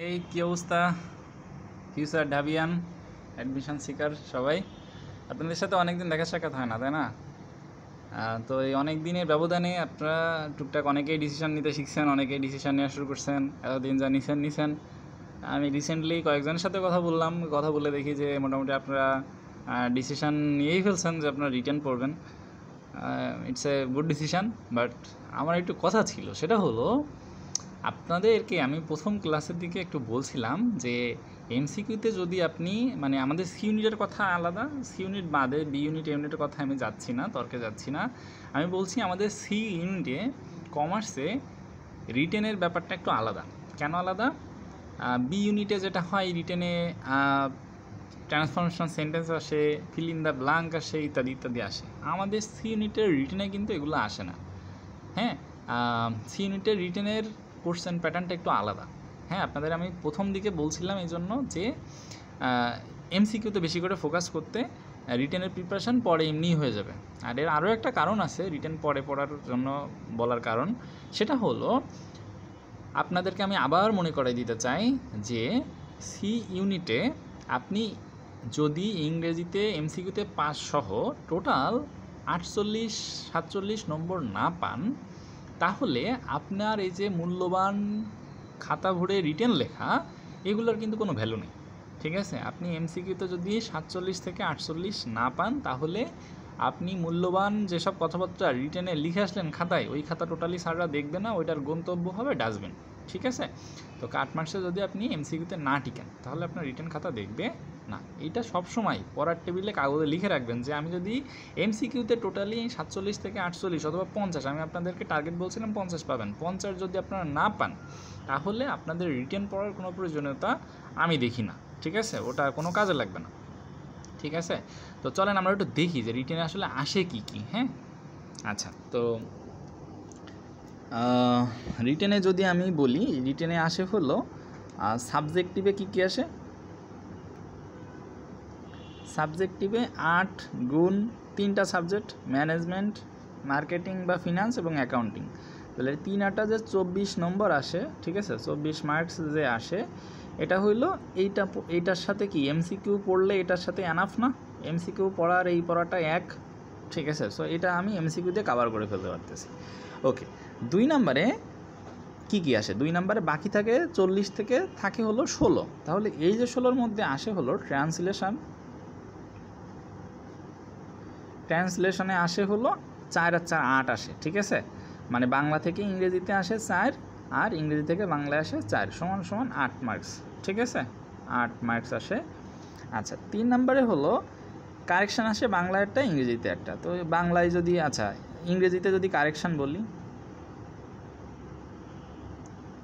এই কি অবস্থা ফিউচার ঢাবিয়ান অ্যাডমিশন সিকার সবাই? আপনাদের সাথে অনেকদিন দেখা সাক্ষাৎ হয় না, তাই না? তো এই অনেক দিনের ব্যবধানে আপনারা টুকটাক অনেকেই ডিসিশন নিতে শিখছেন, অনেকেই ডিসিশন নেওয়া শুরু করছেন। এতদিন যা নিছেন। আমি রিসেন্টলি কয়েকজনের সাথে কথা বললাম, কথা বলে দেখি যে মোটামুটি আপনারা ডিসিশন নিয়েই ফেলছেন যে আপনারা রিটার্ন পড়বেন। It's a good decision, but আমার একটু কথা ছিল, সেটা হলো আপনাদেরকে আমি প্রথম ক্লাসের দিকে একটু বলছিলাম যে এমসিকিউতে যদি আপনি মানে আমাদের সি ইউনিটের কথা আলাদা, সি ইউনিট বাদে বি ইউনিট ইউনিটের কথা আমি যাচ্ছি না, তর্কে যাচ্ছি না। আমি বলছি আমাদের সি ইউনিটে কমার্সে রিটেনের ব্যাপারটা একটু আলাদা। কেন আলাদা? বি ইউনিটে যেটা হয় রিটেনে ট্রান্সফরমেশন সেন্টেন্স আসে, ফিল ইন দ্য ব্ল্যাঙ্ক আসে, ইত্যাদি ইত্যাদি আসে। আমাদের সি ইউনিটের রিটেনে কিন্তু এগুলো আসে না। হ্যাঁ, সি ইউনিটের রিটেনের কোশ্চেন প্যাটার্নটা একটু আলাদা। হ্যাঁ, আপনাদের আমি প্রথম দিকে বলছিলাম এই জন্য যে এমসিকিউতে বেশি করে ফোকাস করতে, রিটেনের প্রিপারেশান পরে এমনিই হয়ে যাবে। আর এর আরও একটা কারণ আছে রিটেন পরে পড়ার জন্য বলার কারণ, সেটা হলো আপনাদেরকে আমি আবার মনে করাই দিতে চাই যে সি ইউনিটে আপনি যদি ইংরেজিতে এমসিকিউতে 5 সহ টোটাল 48-47 নম্বর না পান, তাহলে আপনার এই যে মূল্যবান খাতা ভরে রিটেন লেখা, এগুলোর কিন্তু কোনো ভ্যালু নেই। ঠিক আছে, আপনি এমসিকিউতে যদি 47 থেকে 48 না পান, তাহলে আপনি মূল্যবান যেসব কথাবার্তা রিটেনে লিখে আসলেন খাতায়, ওই খাতা টোটালি স্যাররা দেখবে না, ওইটার গন্তব্য হবে ডাস্টবিন। ঠিক আছে, তো কাট মার্কসে যদি আপনি এমসিকিউতে না টিকেন, তাহলে আপনার রিটেন খাতা দেখবে না। এইটা সবসময় পড়ার টেবিলে কাগজে লিখে রাখবেন যে আমি যদি এমসিকিউতে টোটালি 47 থেকে 48 অথবা 50, আমি আপনাদেরকে টার্গেট বলছিলাম 50 পাবেন, 50 যদি আপনারা না পান, তাহলে আপনাদের রিটেন পড়ার কোনো প্রয়োজনীয়তা আমি দেখি না। ঠিক আছে, ওটা কোনো কাজে লাগবে না। ঠিক আছে, তো চলেন আমরা একটু দেখি যে রিটেনে আসলে আসে কি কি। হ্যাঁ, আচ্ছা, তো রিটেনে যদি আমি বলি, রিটেনে আসে হলো সাবজেক্টিভে কি কি আসে? সাবজেক্টিভে 8 গুণ 3টা সাবজেক্ট, ম্যানেজমেন্ট, মার্কেটিং বা ফিনান্স এবং অ্যাকাউন্টিং। তাহলে 3 যে 24 নম্বর আসে, ঠিক আছে, 24 মার্কস যে আসে, এটা হইলো এইটার সাথে কি এমসিকিউ পড়লে এটার সাথে এনাফ না? এমসিকিউ পড়ার এই পড়াটা এক। ঠিক আছে, সো এটা আমি এমসিকিউতে কভার করে ফেলতে পারতেছি। ওকে, 2 নম্বরে কি কি আসে? 2 নম্বরে বাকি থাকে 40 থেকে থাকে হলো 16। তাহলে এই যে 16-র মধ্যে আসে হলো ট্রান্সলেশনে আসে হলো 4 আর 4 8 আসে। ঠিক আছে, মানে বাংলা থেকে ইংরেজিতে আসে 4 আর ইংরেজি থেকে বাংলায় আসে 4 সমান সমান 8 মার্কস। ঠিক আছে, 8 মার্কস আসে। আচ্ছা, 3 নম্বরে হলো কারেকশান আসে, বাংলায় একটা ইংরেজিতে একটা। তো বাংলায় যদি, আচ্ছা ইংরেজিতে যদি কারেকশান বলি,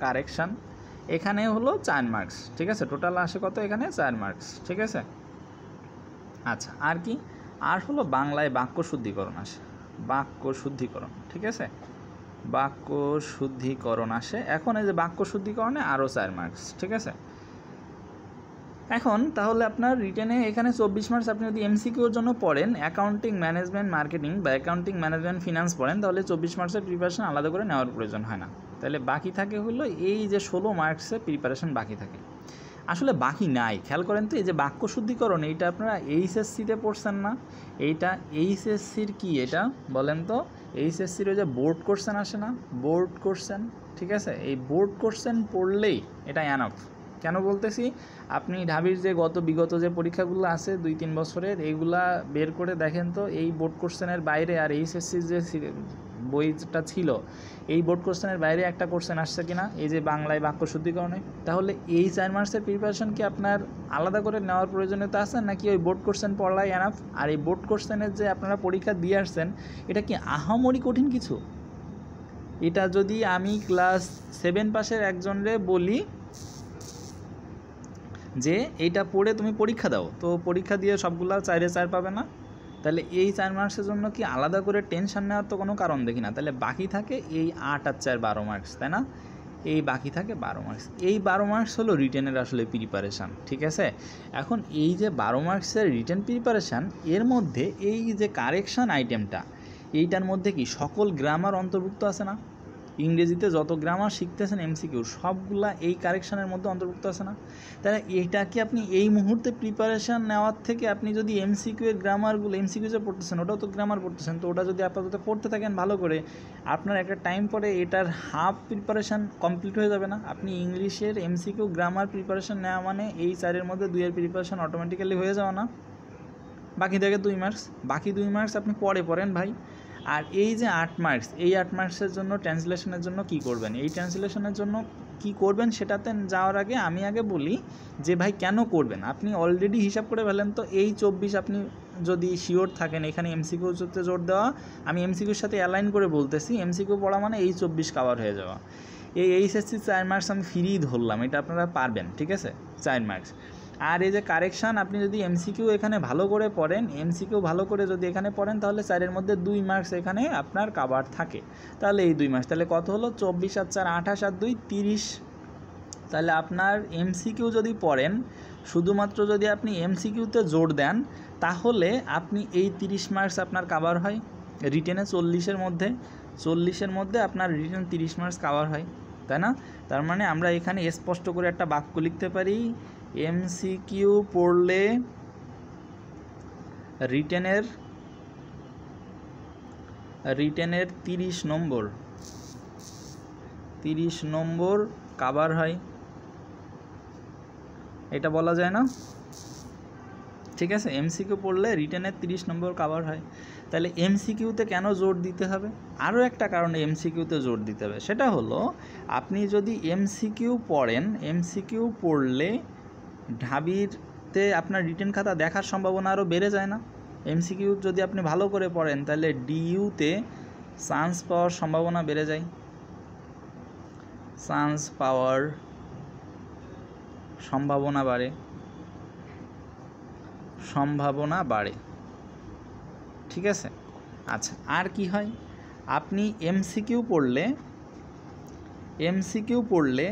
কারেকশান এখানে হলো 4 মার্কস। ঠিক আছে, টোটাল আসে কত? এখানে 4 মার্কস। ঠিক আছে, আচ্ছা আর কি? আর হলো বাংলায় বাক্য শুদ্ধিকরণ আসে, বাক্য শুদ্ধিকরণ। ঠিক আছে, বাক্য শুদ্ধিকরণ আসে। এখন এই যে বাক্য শুদ্ধিকরণে আরও 4 মার্কস। ঠিক আছে, এখন তাহলে আপনার রিটেনে এখানে 24 মার্কস আপনি যদি এমসিকিউর জন্য পড়েন, অ্যাকাউন্টিং, ম্যানেজমেন্ট, মার্কেটিং বা অ্যাকাউন্টিং, ম্যানেজমেন্ট, ফিনান্স পড়েন, তাহলে 24 মার্কসের প্রিপারেশন আলাদা করে নেওয়ার প্রয়োজন হয় না। তাহলে বাকি থাকে হলো এই যে 16 মার্কসের প্রিপারেশন বাকি থাকে। আসলে বাকি নাই, খেয়াল করেন তো, এই যে বাক্য শুদ্ধিকরণ, এইটা আপনারা এইচএসসিতে পড়ছেন না? এইটা এইচএসসির কি এটা বলেন তো? এইচএসসির ওই যে বোর্ড কোশ্চেন আসে না, বোর্ড কোশ্চেন। ঠিক আছে, এই বোর্ড কোশ্চেন পড়লেই এটা এনাফ। কেন বলতেছি? আপনি ঢাবির যে বিগত যে পরীক্ষাগুলো আছে 2-3 বছরের, এইগুলা বের করে দেখেন তো, এই বোর্ড কোশ্চেনের বাইরে আর এইচএসসির যে বইটা ছিল, এই বোর্ড কোশ্চেনের বাইরে একটা কোশ্চেন আসছে কিনা এই যে বাংলায় বাক্য শুদ্ধিকরণে? তাহলে এই 4 মার্কসের প্রিপারেশন কি আপনার আলাদা করে নেওয়ার প্রয়োজনীয়তা আছে, নাকি ওই বোর্ড কোশ্চেন পড়লাই এনাফ? আর এই বোর্ড কোশ্চেনের যে আপনারা পরীক্ষা দিয়ে আসছেন, এটা কি আহামরি কঠিন কিছু? এটা যদি আমি ক্লাস 7 পাশের একজনরে বলি যে এইটা পড়ে তুমি পরীক্ষা দাও, তো পরীক্ষা দিয়ে সবগুলা 4-এ 4 পাবে না? তাহলে এই 4 মার্কসের জন্য কি আলাদা করে টেনশন নেওয়ার তো কোনো কারণ দেখি না। তাহলে বাকি থাকে এই 8 আর 4 12 মার্কস, তাই না? এই বাকি থাকে 12 মার্কস। এই 12 মার্কস হলো রিটেনের আসলে প্রিপারেশান। ঠিক আছে, এখন এই যে 12 মার্কসের রিটেন প্রিপারেশান, এর মধ্যে এই যে কারেকশান আইটেমটা, এইটার মধ্যে কি সকল গ্রামার অন্তর্ভুক্ত আছে না? ইংরেজিতে যত গ্রামার শিখতেছেন এমসিকিউ সবগুলা এই কারেকশানের মধ্যে অন্তর্ভুক্ত আছে না? তাহলে এটা কি আপনি এই মুহূর্তে প্রিপারেশান নেওয়ার থেকে আপনি যদি এমসিকিউ এর গ্রামারগুলো এমসিকিউ যে পড়তেছেন ওটাও তো গ্রামার পড়তেছেন, তো ওটা যদি আপাতত পড়তে থাকেন ভালো করে, আপনার একটা টাইম পরে এটার হাফ প্রিপারেশান কমপ্লিট হয়ে যাবে না? আপনি ইংলিশের এমসিকিউ গ্রামার প্রিপারেশান নেওয়া মানে এই 4-এর মধ্যে 2-এর প্রিপারেশান অটোমেটিক্যালি হয়ে যাওয়া না? বাকি থাকে 2 মার্কস, বাকি 2 মার্কস আপনি পরে পড়েন ভাই। আর এই যে 8 মার্কস, এই 8 মার্কসের জন্য ট্রান্সলেশনের জন্য কি করবেন, এই ট্রান্সলেশনের জন্য কি করবেন সেটাতে যাওয়ার আগে আমি আগে বলি যে ভাই কেন করবেন। আপনি অলরেডি হিসাব করে ফেলেন তো এই 24 আপনি যদি শিওর থাকেন এখানে এমসিকিউতে জোর দেওয়া, আমি এমসিকিউর সাথে অ্যালাইন করে বলতেছি, এমসিকিউ পড়া মানে এই 24 কভার হয়ে যাওয়া। এই এইচএসসি 4 মার্কস আমি ফ্রি ধরলাম, এটা আপনারা পারবেন, ঠিক আছে, 4 মার্কস। আর এই যে কারেকশান আপনি যদি এমসিকিউ এখানে ভালো করে পড়েন, এমসিকিউ ভালো করে যদি এখানে পড়েন তাহলে 4-এর মধ্যে 2 মার্কস এখানে আপনার কাভার থাকে। তাহলে এই 2 মার্কস তাহলে কত হলো, 24 আর 4 28 আর 2 30। তাহলে আপনার এমসিকিউ যদি পড়েন, শুধুমাত্র যদি আপনি এমসিকিউতে জোর দেন তাহলে আপনি এই 30 মার্কস আপনার কাভার হয়। রিটেনে 40-এর মধ্যে আপনার রিটেন 30 মার্কস কাভার হয়, তাই না? তার মানে আমরা এখানে স্পষ্ট করে একটা বাক্য লিখতে পারি, এমসিকিউ পড়লে রিটেনের 30 নম্বর কাভার হয়, এটা বলা যায় না? ঠিক আছে, এমসিকিউ পড়লে রিটেনের 30 নম্বর কাভার হয়। তাহলে এমসিকিউতে কেন জোর দিতে হবে? আরও একটা কারণে এমসিকিউতে জোর দিতে হবে, সেটা হলো আপনি যদি এমসিকিউ পড়েন, এমসিকিউ পড়লে ঢাবিতে আপনার রিটেন খাতা দেখার সম্ভাবনা আরও বেড়ে যায় না? এমসিকিউ যদি আপনি ভালো করে পড়েন তাহলে ডিইউতে চান্স পাওয়ার সম্ভাবনা বেড়ে যায়, চান্স পাওয়ার সম্ভাবনা বাড়ে, ঠিক আছে। আচ্ছা, আর কি হয়, আপনি এমসিকিউ পড়লে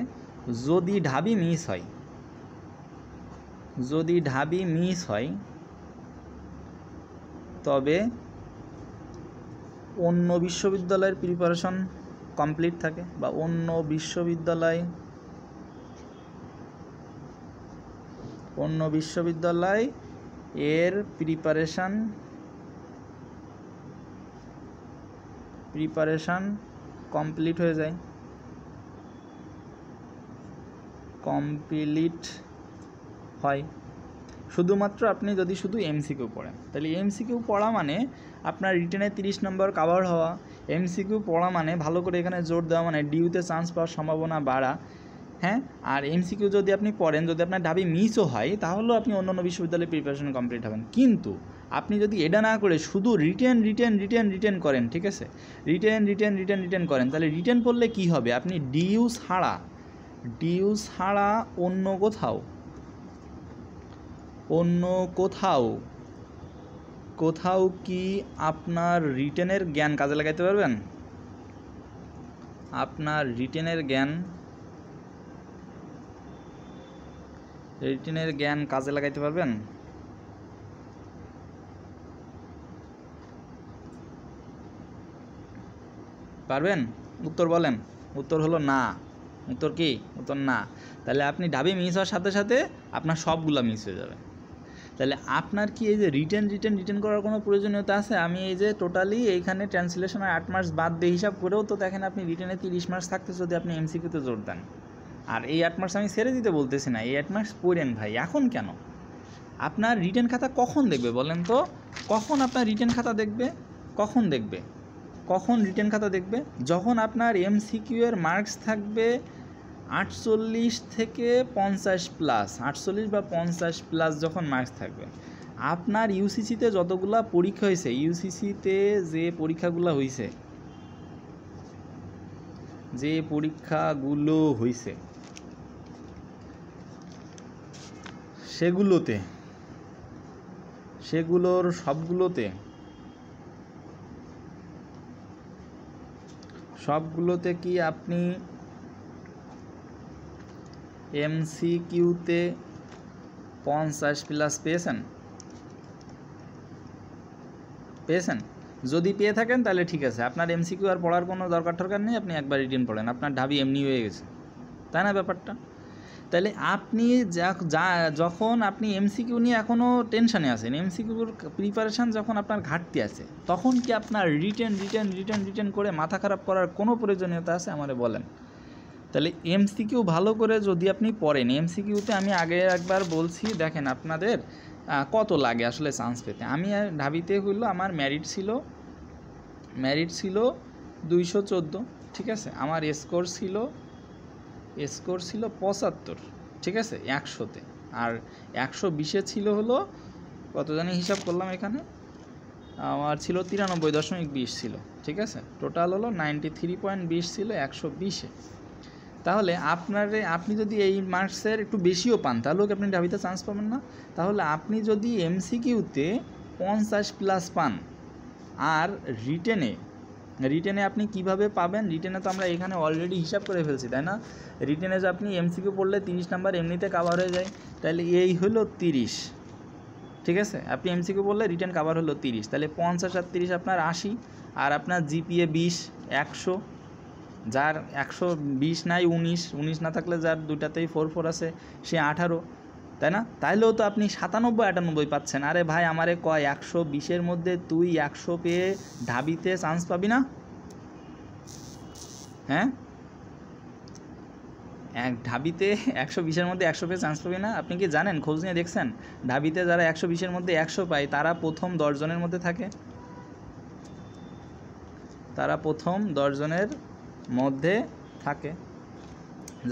যদি ঢাবি মিস হয় তবে অন্য বিশ্ববিদ্যালয়ের প্রিপারেশন কমপ্লিট থাকে, বা অন্য বিশ্ববিদ্যালয় এর প্রিপারেশন কমপ্লিট হয়ে যায়, শুধুমাত্র আপনি যদি শুধু এমসিকিউ পড়েন। তাহলে এমসিকিউ পড়া মানে আপনার রিটেনে 30 নম্বর কাভার হওয়া, এমসিকিউ পড়া মানে ভালো করে এখানে জোর দেওয়া, মানে ডিউতে চান্স পাওয়ার সম্ভাবনা বাড়া, হ্যাঁ। আর এমসিকিউ যদি আপনি পড়েন, যদি আপনার ঢাবি মিসও হয় তাহলেও আপনি অন্য বিশ্ববিদ্যালয়ে প্রিপারেশন কমপ্লিট হবেন। কিন্তু আপনি যদি এটা না করে শুধু রিটেন করেন, ঠিক আছে, রিটেন করেন, তাহলে রিটেন পড়লে কি হবে, আপনি ডিইউ ছাড়া অন্য কোথাও কি আপনার রিটেনের জ্ঞান কাজে লাগাইতে পারবেন? আপনার রিটেনের জ্ঞান কাজে লাগাইতে পারবেন? উত্তর বলেন। উত্তর হলো না। উত্তর কি? উত্তর না। তাহলে আপনি ঢাবি মিস হওয়ার সাথে সাথে আপনার সবগুলা মিস হয়ে যাবে। তাহলে আপনার কি এই যে রিটেন করার কোনো প্রয়োজনীয়তা আছে? আমি এই যে টোটালি এইখানে ট্রান্সলেশনের 8 মার্কস বাদ দিয়ে হিসাব করেও তো দেখেন আপনি রিটেনে 30 মার্কস থাকতে যদি আপনি এমসিকিউতে জোর দেন। আর এই 8 মার্কস আমি ছেড়ে দিতে বলতেছি না, এই 8 মার্কস পড়েন ভাই। এখন কেন? আপনার রিটেন খাতা কখন দেখবে বলেন তো? কখন আপনার রিটেন খাতা দেখবে? কখন রিটেন খাতা দেখবে? যখন আপনার এমসিকিউ এর মার্কস থাকবে 48 থেকে 50 প্লাস, 48 বা 50 প্লাস যখন মার্কস থাকবে। আপনার ইউসিসিতে যতগুলা পরীক্ষা হয়েছে, ইউসিসিতে যে পরীক্ষাগুলো হয়েছে সেগুলোর সবগুলোতে কি আপনি এমসিকিউতে 50 প্লাস পেয়েছেন? যদি পেয়ে থাকেন তাহলে ঠিক আছে, আপনার এমসিকিউ আর পড়ার কোনো দরকার নেই, আপনি একবার রিটেন পড়েন, আপনার ঢাবি এমনি হয়ে গেছে, তাই না ব্যাপারটা? তাহলে আপনি যখন আপনি এমসিকিউ নিয়ে এখনও টেনশানে আছেন, এমসিকিউর প্রিপারেশান যখন আপনার ঘাটতি আছে, তখন কি আপনার রিটেন করে মাথা খারাপ করার কোনো প্রয়োজনীয়তা আছে আমারে বলেন? তাহলে এমসিকিউ ভালো করে যদি আপনি পড়েন, এমসিকিউতে আমি আগে একবার বলছি, দেখেন আপনাদের কত লাগে আসলে চান্স পেতে। আমি ঢাবিতে হইলো আমার মেরিট ছিল 214, ঠিক আছে, আমার স্কোর ছিল 75, ঠিক আছে, 100-তে, আর 120-এ ছিল হলো কত জানি হিসাব করলাম এখানে, আমার ছিল 93.20 ছিল, ঠিক আছে, টোটাল হলো 93.20 ছিল 120-এ। তাহলে আপনি যদি এই মার্কসের একটু বেশিও পান তাহলেও কি আপনি ঢাবিতে চান্স পাবেন না? তাহলে আপনি যদি এমসিকিউতে 50+ পান, আর রিটেনে আপনি কিভাবে পাবেন? রিটেনে তো আমরা এখানে অলরেডি হিসাব করে ফেলছি, তাই না? রিটেনে যে আপনি এমসিকিউ পড়লে 30 নাম্বার এমনিতে কাভার হয়ে যায়, তাহলে এই হলো 30, ঠিক আছে, আপনি এমসিকিউ পড়লে রিটেন কাভার হলো 30, তাহলে 50 আর 30 আপনার 80, আর আপনার জিপিএ 20, 100, যার 120 নাই 19 না থাকলে যার দুটাতেই 4 আছে সে 18, তাই না? তাইলেও তো আপনি 97-98 পাচ্ছেন। আরে ভাই আমারে কয় 120-এর মধ্যে তুই 100 পেয়ে ঢাবিতে চান্স পাবি না? হ্যাঁ, ঢাবিতে 120-এর মধ্যে 100 পেয়ে চান্স পাবি না? আপনি কি জানেন, খোঁজ নিয়ে দেখছেন ঢাবিতে যারা 120-এর মধ্যে 100 পায় তারা প্রথম 10 জনের মধ্যে থাকে,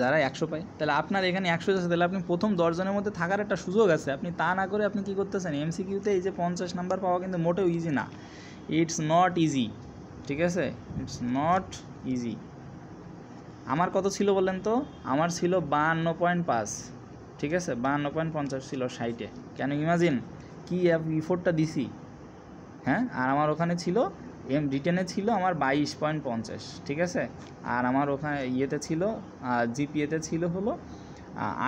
যারা 100 পায়। তাহলে আপনার এখানে 100 আছে, তাহলে আপনি প্রথম 10 জনের মধ্যে থাকার একটা সুযোগ আছে। আপনি তা না করে আপনি কী করতেছেন, এমসিকিউতে এই যে 50 নাম্বার পাওয়া কিন্তু মোটেও ইজি না, ইটস নট ইজি, ঠিক আছে, ইটস নট ইজি। আমার কত ছিল বলেন তো? আমার ছিল 52.5, ঠিক আছে, 52.50 ছিল 60-এ। কেন ইমাজিন কি ইফোর্টটা দিছি, হ্যাঁ। আর আমার ওখানে ছিল রিটেনে ছিল আমার 22.50, ঠিক আছে, আর আমার ওখানে ইয়েতে ছিল জিপিএতে ছিল হলো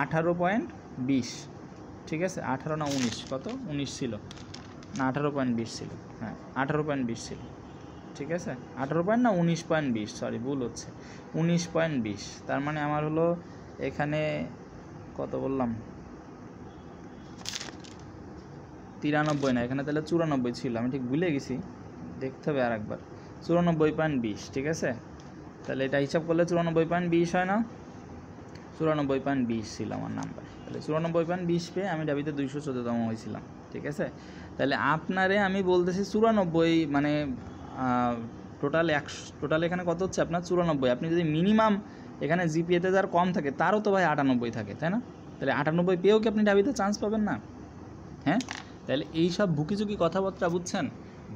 18.20, ঠিক আছে, 18 না 19, কত 19 ছিল না 18.20 ছিল, হ্যাঁ 18.20 ছিল, ঠিক আছে, 18 না 19.20, সরি ভুল হচ্ছে, 19.20। তার মানে আমার হলো এখানে কত বললাম, 93 না, এখানে তাহলে 94 ছিল, আমি ঠিক ভুলে গেছি, দেখতে হবে আর একবার, 94.20, ঠিক আছে। তাহলে এটা হিসাব করলে 94.20 হয় না, 94.20 ছিল আমার নাম্বার। তাহলে 94.20 পেয়ে আমি ঢাবিতে 214তম হয়েছিলাম, ঠিক আছে। তাহলে আপনারে আমি বলতেছি 94, মানে টোটাল এখানে কত হচ্ছে আপনার 94। আপনি যদি মিনিমাম এখানে জিপিএতে যার কম থাকে তারও তো ভাই 98 থাকে, তাই না? তাহলে 98 পেয়েও কি আপনি ঢাবিতে চান্স পাবেন না? হ্যাঁ, তাহলে এই সব ভুকিঝুঁকি কথাবার্তা বুঝছেন,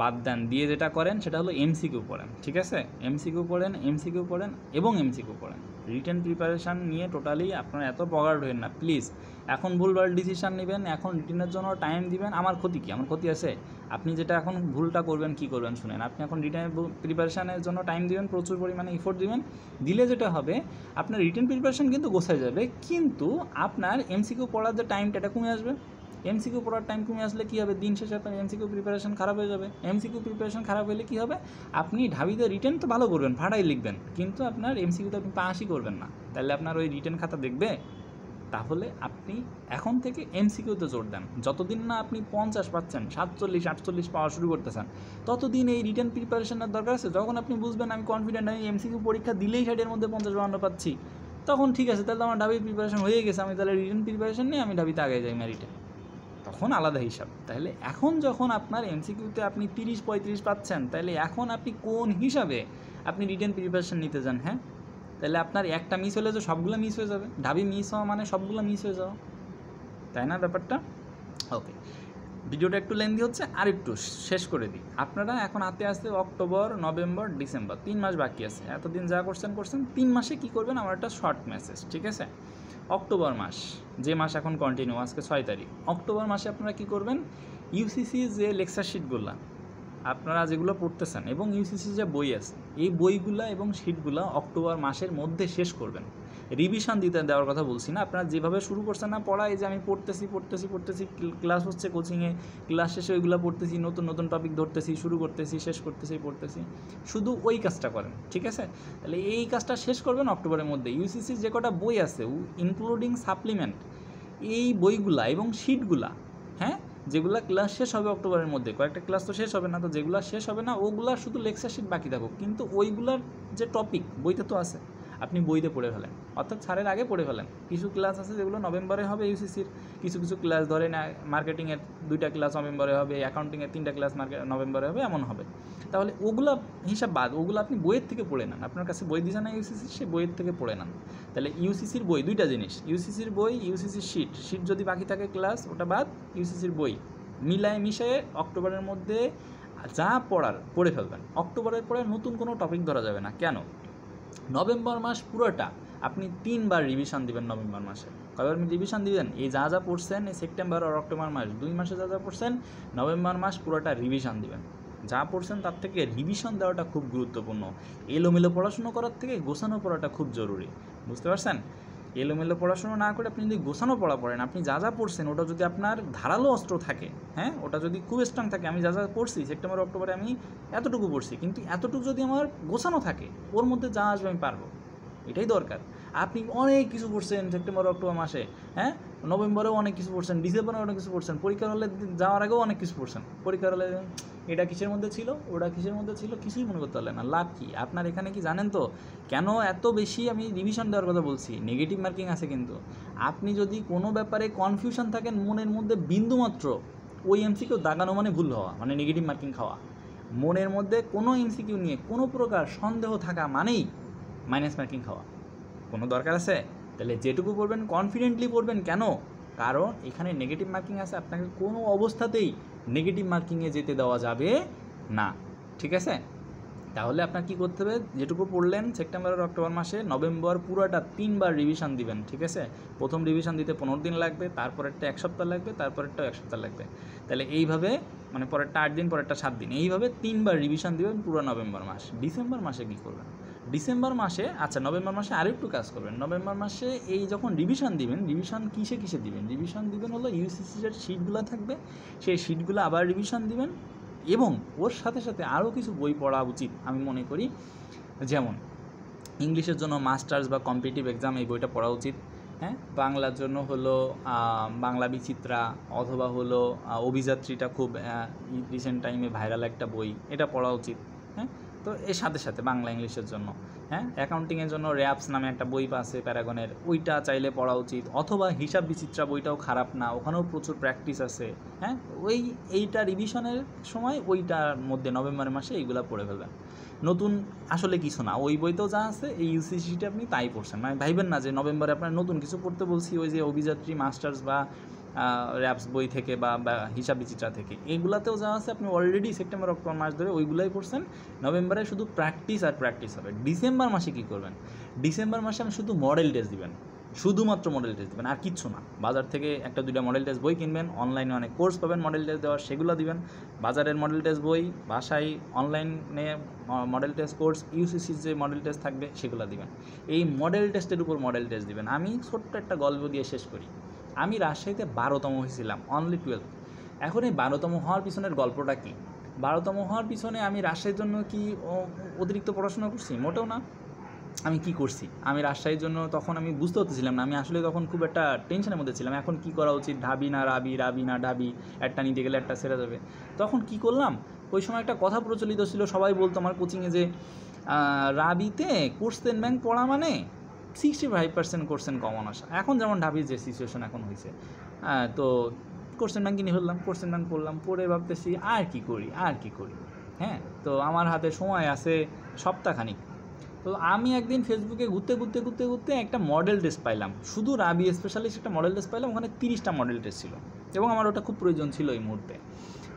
বাদ দেন, দিয়ে যেটা করেন সেটা হলো এমসিকিউ পড়েন, ঠিক আছে, এমসিকিউ পড়েন এবং এমসিকিউ পড়েন। রিটেন প্রিপারেশান নিয়ে টোটালি আপনারা এত পগার্ড হবেন না প্লিজ। এখন ভুলভাল ডিসিশান নেবেন, এখন রিটেনের জন্য টাইম দিবেন, আমার ক্ষতি কি? আমার ক্ষতি আছে? আপনি যেটা এখন ভুলটা করবেন, কি করবেন শুনেন, আপনি এখন রিটেন প্রিপারেশানের জন্য টাইম দিবেন, প্রচুর পরিমাণে এফোর্ট দিবেন, দিলে যেটা হবে আপনার রিটেন প্রিপারেশান কিন্তু গোছায় যাবে, কিন্তু আপনার এমসিকিউ পড়ার যে টাইমটা এটা কমে আসবে। এমসিকিউ পড়ার টাইম কমে আসলে কী হবে, দিন শেষে আপনার এমসিকিউ প্রিপারেশন খারাপ হয়ে যাবে। এমসিকিউ প্রিপারেশন খারাপ হলে কী হবে, আপনি ঢাবিতে রিটেন তো ভালো করবেন, ফাটাই লিখবেন, কিন্তু আপনার এমসিকিউতে আপনি পাসই করবেন না। তাহলে আপনার ওই রিটেন খাতা দেখবে। তাহলে আপনি এখন থেকে এমসিকিউতে জোর দেন। যতদিন না আপনি 50 পাচ্ছেন, 47-48 পাওয়া শুরু করতেছেন, ততদিন এই রিটেন প্রিপারেশনের দরকার আছে। যখন আপনি বুঝবেন আমি কনফিডেন্ট, আমি এমসিকিউ পরীক্ষা দিলেই 60-এর মধ্যে 50-52 পাচ্ছি, তখন ঠিক আছে, তাহলে আমার ঢাবির প্রিপারেশন হয়ে গেছে, আমি তাহলে রিটেন প্রিপারেশন নিয়ে আমি ঢাবিতে আগে যাই মেরিটে, তখন আলাদা হিসাব। তাহলে এখন যখন আপনার এমসিকিউতে আপনি 30-35 পাচ্ছেন, তাহলে এখন আপনি কোন হিসাবে আপনি রিটেন প্রিপারেশন নিতে যান? হ্যাঁ, তাহলে আপনার একটা মিস হলে তো সবগুলো মিস হয়ে যাবে, ঢাবি মিস হওয়া মানে সবগুলো মিস হয়ে যাওয়া, তাই না ব্যাপারটা? ওকে, ভিডিওটা একটু লেন্দি হচ্ছে, আর একটু শেষ করে দিই। আপনারা এখন হাতে আসতে অক্টোবর, নভেম্বর, ডিসেম্বর, 3 মাস বাকি আছে। এতদিন যা করছেন 3 মাসে কী করবেন আমার একটা শর্ট মেসেজ, ঠিক আছে। অক্টোবর মাস, যে মাস এখন কন্টিনিউ, আজকে 6 তারিখ, অক্টোবর মাসে আপনারা কী করবেন, ইউসিসি যে লেকচার শিটগুলো আপনারা যেগুলো পড়তেছেন এবং ইউসিসি যে বই আছে, এই বইগুলা এবং শিটগুলো অক্টোবর মাসের মধ্যে শেষ করবেন। রিভিশন দিতে দেওয়ার কথা বলছি না। আপনারা যেভাবে শুরু করছেন না পড়া, এই যে আমি পড়তেছি ক্লাস হচ্ছে কোচিংয়ে, ক্লাস শেষে ওইগুলো পড়তেছি, নতুন নতুন টপিক ধরতেছি, শুরু করতেছি, শেষ করতেছি, পড়তেছি, শুধু ওই কাজটা করেন, ঠিক আছে? তাহলে এই কাজটা শেষ করবেন অক্টোবরের মধ্যে। ইউসিসির যে কটা বই আছে ইনক্লুডিং সাপ্লিমেন্ট, এই বইগুলা এবং শিটগুলা, হ্যাঁ, যেগুলো ক্লাস শেষ হবে অক্টোবরের মধ্যে, কয়েকটা ক্লাস তো শেষ হবে না, তো যেগুলো শেষ হবে না ওগুলা শুধু লেকচার শিট বাকি থাকুক, কিন্তু ওইগুলার যে টপিক বইতে তো আছে, আপনি বইতে পড়ে ফেলেন, অর্থাৎ ছাড়ের আগে পড়ে ফেলেন। কিছু ক্লাস আছে যেগুলো নভেম্বরে হবে ইউসিসির, কিছু কিছু ক্লাস ধরে না মার্কেটিংয়ের 2টা ক্লাস নভেম্বরে হবে, অ্যাকাউন্টিংয়ের 3টা ক্লাস নভেম্বরে হবে, এমন হবে। তাহলে ওগুলো হিসাব বাদ, ওগুলো আপনি বইয়ের থেকে পড়ে নেন, আপনার কাছে বই দিছে না ইউসিসির, সেই বইয়ের থেকে পড়ে নেন। তাহলে ইউসিসির বই 2টা জিনিস, ইউসিসির বই, ইউসিসির শিট যদি বাকি থাকে ক্লাস ওটা বাদ, ইউসিসির বই মিলায় মিশিয়ে অক্টোবরের মধ্যে যা পড়ার পড়ে ফেলবেন। অক্টোবরের পরে নতুন কোনো টপিক ধরা যাবে না। কেন? নভেম্বর মাস পুরোটা আপনি 3বার রিভিশন দিবেন নভেম্বর মাসে। কয়বার রিভিশন দিবেন? এই যা যা পড়ছেন এই সেপ্টেম্বর আর অক্টোবর মাস 2 মাসে যা যা পড়ছেন, নভেম্বর মাস পুরোটা রিভিশন দিবেন। যা পড়ছেন তার থেকে রিভিশন দেওয়াটা খুব গুরুত্বপূর্ণ। এলোমেলো পড়াশুনো করার থেকে গোছানো পড়াটা খুব জরুরি, বুঝতে পারছেন? এলোমেলো পড়াশুনো না করে আপনি যদি গোছানো পড়া পড়েন, আপনি যা যা পড়ছেন ওটা যদি আপনার ধারালো অস্ত্র থাকে, হ্যাঁ, ওটা যদি খুব স্ট্রং থাকে, আমি যা যা পড়ছি সেপ্টেম্বর অক্টোবরে আমি এতটুকু পড়ছি, কিন্তু এতটুকু যদি আমার গোছানো থাকে, ওর মধ্যে যা আসবে আমি পারবো, এটাই দরকার। আপনি অনেক কিছু পড়ছেন সেপ্টেম্বর অক্টোবর মাসে, হ্যাঁ, নভেম্বরেও অনেক কিছু পড়ছেন, ডিসেম্বরেও অনেক কিছু পড়ছেন, পরীক্ষার হলে যাওয়ার আগেও অনেক কিছু পড়ছেন, পরীক্ষার হলে এটা কিসের মধ্যে ছিল, ওটা কিসের মধ্যে ছিল, কিছুই মনে করতে পারলেন না। লাভ কি আপনার এখানে? কি জানেন তো কেন এত বেশি আমি রিভিশন দেওয়ার কথা বলছি? নেগেটিভ মার্কিং আছে, কিন্তু আপনি যদি কোনো ব্যাপারে কনফিউশন থাকেন মনের মধ্যে বিন্দুমাত্র, ওই এমসিকিউ দাগানো মানে ভুল হওয়া, মানে নেগেটিভ মার্কিং খাওয়া। মনের মধ্যে কোনো এমসিকিউ নিয়ে কোনো প্রকার সন্দেহ থাকা মানেই মাইনাস মার্কিং খাওয়া। কোনো দরকার আছে? তাহলে যেটুকু পড়বেন কনফিডেন্টলি পড়বেন। কেন? কারণ এখানে নেগেটিভ মার্কিং আছে, আপনাকে কোনো অবস্থাতেই নেগেটিভ মার্কিংয়ে যেতে দেওয়া যাবে না, ঠিক আছে? তাহলে আপনার কী করতে হবে? যেটুকু পড়লেন সেপ্টেম্বর আর অক্টোবর মাসে, নভেম্বর পুরোটা 3বার রিভিশন দিবেন, ঠিক আছে? প্রথম রিভিশন দিতে 15 দিন লাগবে, তারপরেরটা 1 সপ্তাহ লাগবে, তারপরেরটাও 1 সপ্তাহ লাগবে। তাহলে এইভাবে মানে পরেরটা 8 দিন, পরেরটা 7 দিন, এইভাবে 3বার রিভিশন দিবেন পুরো নভেম্বর মাস। ডিসেম্বর মাসে কী করবেন? ডিসেম্বর মাসে, আচ্ছা নভেম্বর মাসে আরেকটু কাজ করবেন। নভেম্বর মাসে এই যখন রিভিশন দিবেন, রিভিশন কিসে কিসে দিবেন? রিভিশন দিবেন হলো ইউসিসির শিটগুলো থাকবে, সেই শিটগুলো আবার রিভিশন দিবেন, এবং ওর সাথে সাথে আরও কিছু বই পড়া উচিত আমি মনে করি। যেমন ইংলিশের জন্য মাস্টার্স বা কম্পিটিটিভ এক্সাম, এই বইটা পড়া উচিত, হ্যাঁ। বাংলার জন্য হলো বাংলা বিচিত্রা, অথবা হলো অভিযাত্রীটা খুব রিসেন্ট টাইমে ভাইরাল একটা বই, এটা পড়া উচিত, হ্যাঁ। তো এর সাথে সাথে বাংলা ইংলিশের জন্য, হ্যাঁ, অ্যাকাউন্টিংয়ের জন্য র্যাপস নামে একটা বই আছে প্যারাগনের, ওইটা চাইলে পড়া উচিত। অথবা হিসাব বিচিত্রা বইটাও খারাপ না, ওখানেও প্রচুর প্র্যাকটিস আছে, হ্যাঁ। এইটা রিভিশনের সময় ওইটার মধ্যে নভেম্বর মাসে এইগুলো পড়ে ফেলবেন। নতুন আসলে কিছু না, ওই বইতেও যা আছে এই ইউসিসিটা আপনি তাই পড়ছেন, মানে ভাইবেন না যে নভেম্বরে আপনার নতুন কিছু পড়তে বলছি, ওই যে অভিযাত্রী, মাস্টার্স বা র্যাপস বই থেকে বা হিসাব বিচিত্রা থেকে, এইগুলাতেও যা আছে আপনি অলরেডি সেপ্টেম্বর অক্টোবর মাস ধরে ওইগুলাই পড়ছেন। নভেম্বরে শুধু প্র্যাকটিস আর প্র্যাকটিস হবে। ডিসেম্বর মাসে কী করবেন? ডিসেম্বর মাসে আপনি শুধু মডেল টেস্ট দিবেন, শুধুমাত্র মডেল টেস্ট দেবেন, আর কিচ্ছু না। বাজার থেকে 1-2টা মডেল টেস্ট বই কিনবেন, অনলাইনে অনেক কোর্স পাবেন মডেল টেস্ট দেওয়ার, সেগুলো দিবেন। বাজারের মডেল টেস্ট বই, বাসায় অনলাইনে মডেল টেস্ট কোর্স, ইউসিসির যে মডেল টেস্ট থাকবে সেগুলো দিবেন। এই মডেল টেস্টের উপর মডেল টেস্ট দিবেন। আমি ছোট্ট একটা গল্প দিয়ে শেষ করি। আমি রাজশাহীতে 12তম হয়েছিলাম, অনলি 12। এখন এই 12তম হওয়ার পিছনের গল্পটা কী? 12তম হওয়ার পিছনে আমি রাজশাহীর জন্য কি অতিরিক্ত পড়াশোনা করছি? মোটেও না। আমি কি করছি? আমি রাজশাহীর জন্য তখন আমি বুঝতে পারছিলাম না, আমি আসলে তখন খুব একটা টেনশনের মধ্যে ছিলাম, এখন কি করা উচিত, ঢাবি না রাবি, রাবি না ঢাবি, একটা নিতে গেলে একটা ছেড়ে যাবে। তখন কি করলাম, ওই সময় একটা কথা প্রচলিত ছিল, সবাই বলতো আমার কোচিংয়ে যে রাবিতে কোশ্চেন ব্যাংক পড়া মানে 65% কোশ্চেন কমন আসা। এখন যেমন ঢাবির যে সিচুয়েশন এখন হয়েছে, তো কোশ্চেন ব্যাংক কিনে ফেললাম, কোশ্চেন ব্যাংক পড়লাম, পড়ে ভাবতেছি আর কি করি, হ্যাঁ। তো আমার হাতে সময় আছে সপ্তাহখানিক। তো আমি একদিন ফেসবুকে ঘুরতে একটা মডেল টেস্ট পাইলাম, শুধু রাবি স্পেশালিস্ট একটা মডেল টেস্ট পাইলাম, ওখানে 30টা মডেল টেস্ট ছিল, এবং আমার ওটা খুব প্রয়োজন ছিল এই মুহূর্তে।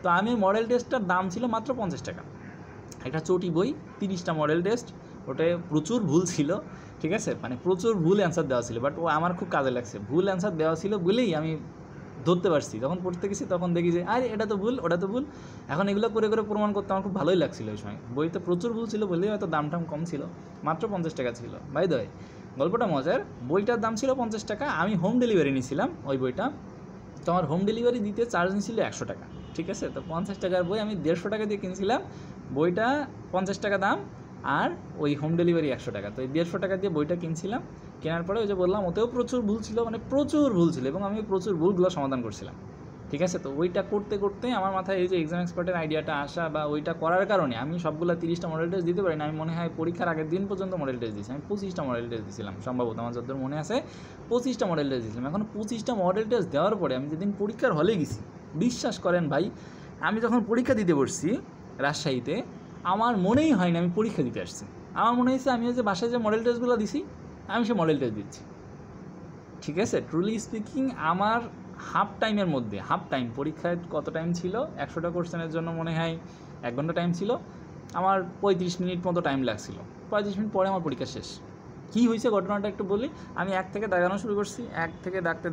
তো আমি মডেল টেস্টটার দাম ছিল মাত্র 50 টাকা, একটা চটি বই, 30টা মডেল টেস্ট। ওটায় প্রচুর ভুল ছিল, ঠিক আছে, মানে প্রচুর ভুল অ্যান্সার দেওয়া ছিল, বাট ও আমার খুব কাজে লাগছে। ভুল অ্যান্সার দেওয়া ছিল বলেই আমি ধরতে পারছি। যখন পড়তে গেছি তখন দেখি যে আরে এটা তো ভুল, ওটা তো ভুল। এখন এগুলো করে প্রমাণ করতে আমার খুব ভালোই লাগছিলো ওই সময়। বইতে প্রচুর ভুল ছিল বলেই হয়তো দাম টাম কম ছিল, মাত্র 50 টাকা ছিল। বাই দ্য ওয়ে, গল্পটা মজার। বইটার দাম ছিল 50 টাকা, আমি হোম ডেলিভারি নিয়েছিলাম ওই বইটা। তো আমার হোম ডেলিভারি দিতে চার্জ নিয়েছিল 100 টাকা, ঠিক আছে। তো 50 টাকার বই আমি 150 টাকা দিয়ে কিনছিলাম, বইটা 50 টাকা দাম, আর ওই হোম ডেলিভারি 100 টাকা। তো এই 150 টাকা দিয়ে বইটা কিনছিলাম। কেনার পরে ওই যে বললাম ওতেও প্রচুর ভুল ছিল, মানে প্রচুর ভুল ছিল, এবং আমি প্রচুর ভুলগুলো সমাধান করছিলাম, ঠিক আছে। তো ওইটা করতে করতে আমার মাথায় এই যে এক্সাম এক্সপার্টের আইডিয়াটা আসা, বা ওইটা করার কারণে আমি সবগুলো 30টা মডেল টেস্ট দিতে পারি না। আমি মনে হয় পরীক্ষার আগের দিন পর্যন্ত মডেল টেস্ট দিয়েছি। আমি 25টা মডেল টেস্ট দিয়েছিলাম সম্ভবত, আমার যতদূর মনে আছে 25টা মডেল টেস্ট দিয়েছিলাম। এখন 25টা মডেল টেস্ট দেওয়ার পরে আমি যেদিন পরীক্ষার হলে গেছি, বিশ্বাস করেন ভাই, আমি যখন পরীক্ষা দিতে বসছি রাজশাহীতে, আমার মনেই হয় না আমি পরীক্ষা দিতে আসছি। আমার মনে হয়েছে আমি যে বাসায় যে মডেল টেস্টগুলো দিছি, আমি সে মডেল টেস্ট দিচ্ছি, ঠিক আছে। ট্রুলি স্পিকিং, আমার হাফ টাইমের মধ্যে, হাফ টাইম পরীক্ষায় কত টাইম ছিল, 100টা কোশ্চেনের জন্য মনে হয় 1 ঘন্টা টাইম ছিল, আমার 35 মিনিট মতো টাইম লাগছিল। 35 মিনিট পরে আমার পরীক্ষা শেষ। কী হয়েছে ঘটনাটা একটু বলি। আমি 1 থেকে দাগানো শুরু করছি, 1 থেকে দাগতে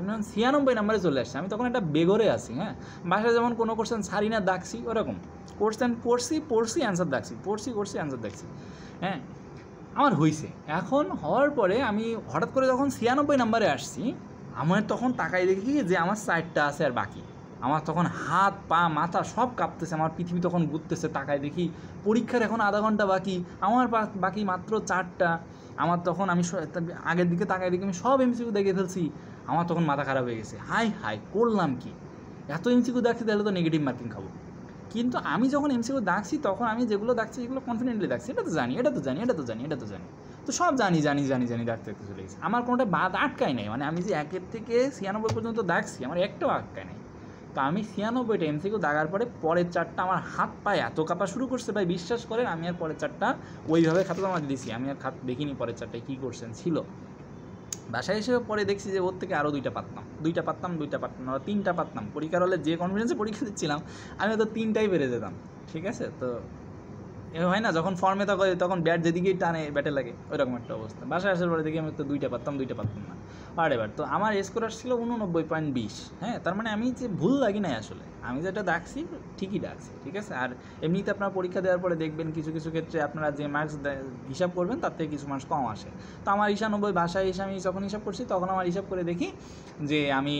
আমি 96 নাম্বারে চলে আসছি। আমি তখন একটা বেগরে আছি, হ্যাঁ, বাসায় যেমন কোনো কোশ্চেন ছাড়ি না দাগছি, ওরকম কোশ্চেন পড়ছি অ্যান্সার দাগছি, করছি অ্যান্সার দাগছি, হ্যাঁ, আমার হয়েছে। এখন হওয়ার পরে আমি হঠাৎ করে যখন 96 নাম্বারে আসছি, আমার তখন তাকাই দেখি যে আমার 4টা আছে আর বাকি। আমার তখন হাত পা মাথা সব কাঁপতেছে, আমার পৃথিবী তখন ঘুরতেছে। তাকাই দেখি পরীক্ষার এখন আধা ঘন্টা বাকি, আমার বাকি মাত্র 4টা। আমার তখন আমি আগের দিকে তাকাই দেখি আমি সব এমসিকিউ দেখে ফেলছি। আমার তখন মাথা খারাপ হয়ে গেছে, হাই করলাম কি, এত এমসিকিউ দেখছি, তাহলে তো নেগেটিভ মার্কিং খাবো। কিন্তু আমি যখন এমসিকিউ দাগছি, তখন আমি যেগুলো দাগছি সেগুলো কনফিডেন্টলি দাগছি, এটা তো জানি। তো সব জানি দাগতে চলে গেছি। আমার কোনোটা বাদ আটকায় নাই, মানে আমি যে 1 থেকে 96 পর্যন্ত দাগছি, আমার একটাও আটকায় নাই। তো আমি 96টা এমসিকিউ দাগার পরের 4টা আমার হাত পায়ে এত কাঁপা শুরু করছে ভাই, বিশ্বাস করেন আমি আর পরের 4টা ওইভাবে খাতা জমা দিয়েছি। আমি আর খাত দেখিনি পরের 4টায় কী করছেন ছিল। বাসায় এসে পরে দেখছি যে ওর থেকে আরও 2টা পারতাম, 3টা পারতাম। পরীক্ষার হলে যে কনফিডেন্সে পরীক্ষা দিচ্ছিলাম, আমি হয়তো 3টাই পেরে যেতাম, ঠিক আছে। তো এ হয় না, যখন ফর্মে তখন ব্যাট যেদিকেই টানে ব্যাটে লাগে, ওইরকম একটা অবস্থা। বাসায় আসার পরে দেখি আমি তো 2টা পারতাম না। আর এবার তো আমার স্কোর ছিল 89.20, হ্যাঁ, তার মানে আমি যে ভুল লাগি নাই আসলে, আমি যেটা ডাকছি ঠিকই ডাকছি, ঠিক আছে। আর এমনিতে আপনার পরীক্ষা দেওয়ার পরে দেখবেন কিছু ক্ষেত্রে আপনারা যে মার্কস হিসাব করবেন তার থেকে কিছু মার্কস কম আসে। তো আমার 99 বাসায় এসে আমি যখন হিসাব করছি, তখন আমার হিসাব করে দেখি যে আমি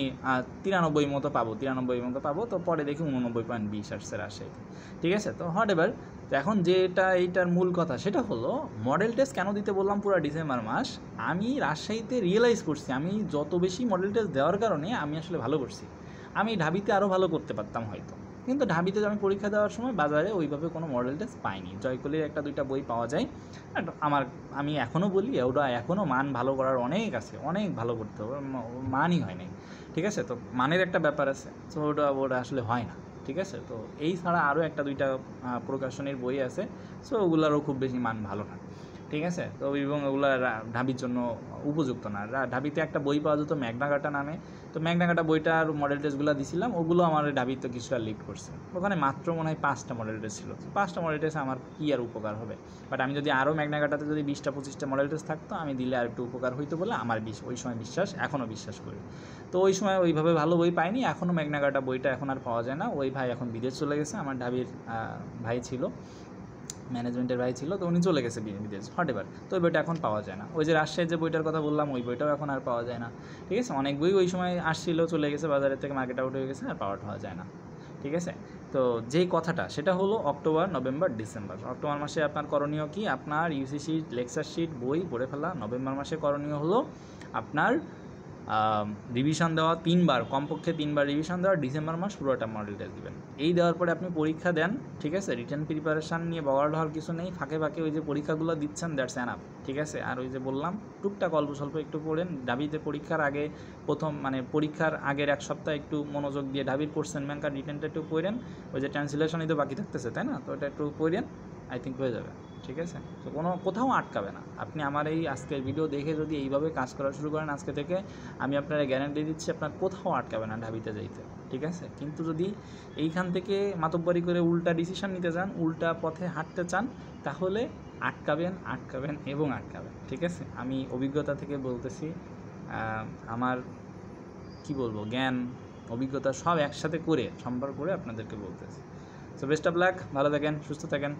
93 মতো পাবো। তো পরে দেখি 89.20 আসছে রাজশাহীতে, ঠিক আছে। তো হট এবার, তো এখন যেটা এইটার মূল কথা সেটা হলো মডেল টেস্ট কেন দিতে বললাম পুরো ডিসেম্বর মাস। আমি রাজশাহীতে রিয়েলাইজ করছি আমি যত বেশি মডেল টেস্ট দেওয়ার কারণে আমি আসলে ভালো করছি। আমি ঢাবিতে আরও ভালো করতে পারতাম হয়তো, কিন্তু ঢাবিতে আমি পরীক্ষা দেওয়ার সময় বাজারে ওইভাবে কোনো মডেল টেস্ট পাইনি। জয়কলির 1-2টা বই পাওয়া যায়। আমি এখনও বলি ওটা এখনও মান ভালো করার অনেক আছে, অনেক ভালো করতে হবে, মানই হয় নাই, ঠিক আছে। তো মানের একটা ব্যাপার আছে, তো ওটা আসলে হয় না, ঠিক আছে। তো এই ছাড়া আরও 1-2টা প্রকাশনের বই আছে, সো ওগুলারও খুব বেশি মান ভালো না, ঠিক আছে। তো এবং ওগুলো ঢাবির জন্য উপযুক্ত না। ঢাবিতে একটা বই পাওয়া যেত ম্যাগনাকাটা নামে, তো ম্যাগনাকাটা বইটার মডেল টেস্টগুলো দিছিলাম, ওগুলো আমার ঢাবিতে কিছুটা লিড করছে। ওখানে মাত্র মনে হয় 5টা মডেল টেস্ট ছিল। 5টা মডেল টেস্ট আমার কী আর উপকার হবে, বাট আমি যদি আরও ম্যাগনাকাটাতে যদি 20-25টা মডেল টেস্ট থাকতো, আমি দিলে আর একটু উপকার হইতো বলে আমার ওই সময় এখনও বিশ্বাস করি। তো ওই সময় ওইভাবে ভালো বই পাইনি, এখনও ম্যাগনাকাটা বইটা এখন আর পাওয়া যায় না। ওই ভাই এখন বিদেশ চলে গেছে, আমার ঢাবির ভাই ছিল, ম্যানেজমেন্টের ভাই ছিল, তো উনি চলে গেছে বিদেশ, হট এবার। তো ওই বইটা এখন পাওয়া যায় না। ওই যে রাজশাহীর যে বইটার কথা বললাম, ওই বইটাও এখন আর পাওয়া যায় না, ঠিক আছে। অনেক বই ওই সময় আসছিল, চলে গেছে বাজারের থেকে, মার্কেট আউট হয়ে গেছে, আর পাওয়া যায় না, ঠিক আছে। তো যেই কথাটা সেটা হলো অক্টোবর, নভেম্বর, ডিসেম্বর। অক্টোবর মাসে আপনার করণীয় কি, আপনার ইউসি শিট, লেকচার শিট, বই পড়ে ফেলা। নভেম্বর মাসে করণীয় হলো আপনার রিভিশন দেওয়া 3বার, কমপক্ষে 3বার রিভিশন দেওয়া। ডিসেম্বর মাস পুরোটা মডেল টেস্ট দেবেন। এই দেওয়ার পরে আপনি পরীক্ষা দেন, ঠিক আছে। রিটেন প্রিপারেশান নিয়ে বগাল হওয়ার কিছু নেই, ফাঁকে ওই যে পরীক্ষাগুলো দিচ্ছেন, দ্যাটস এনাফ, ঠিক আছে। আর ওই যে বললাম টুকটাক অল্প স্বল্প একটু পড়েন। ঢাবিতে পরীক্ষার আগে পরীক্ষার আগের 1 সপ্তাহ একটু মনোযোগ দিয়ে ঢাবির কোশ্চেন ব্যাংক আর রিটেনটা একটু পড়েন। ওই যে ট্রান্সলেশনই তো বাকি থাকতেছে, তাই না, তো ওটা একটু পড়েন, আই থিঙ্ক হয়ে যাবে, ঠিক আছে। তো কোথাও আটকাবে না। আপনি আমার এই আজকের ভিডিও দেখে যদি এইভাবে কাজ করা শুরু করেন আজকে থেকে, আমি আপনারা গ্যারান্টি দিচ্ছি আপনার কোথাও আটকাবে না ঢাবিতে যাইতে, ঠিক আছে। কিন্তু যদি এইখান থেকে মাতব্বরি করে উল্টা ডিসিশন নিতে চান, উল্টা পথে হাঁটতে চান, তাহলে আটকাবেন, ঠিক আছে। আমি অভিজ্ঞতা থেকে বলতেছি, আমার কি বলবো, জ্ঞান অভিজ্ঞতা সব একসাথে করে সম্পর্ক করে আপনাদেরকে বলতেছি। সো বেস্ট অফ লাক, ভালো থাকেন, সুস্থ থাকেন।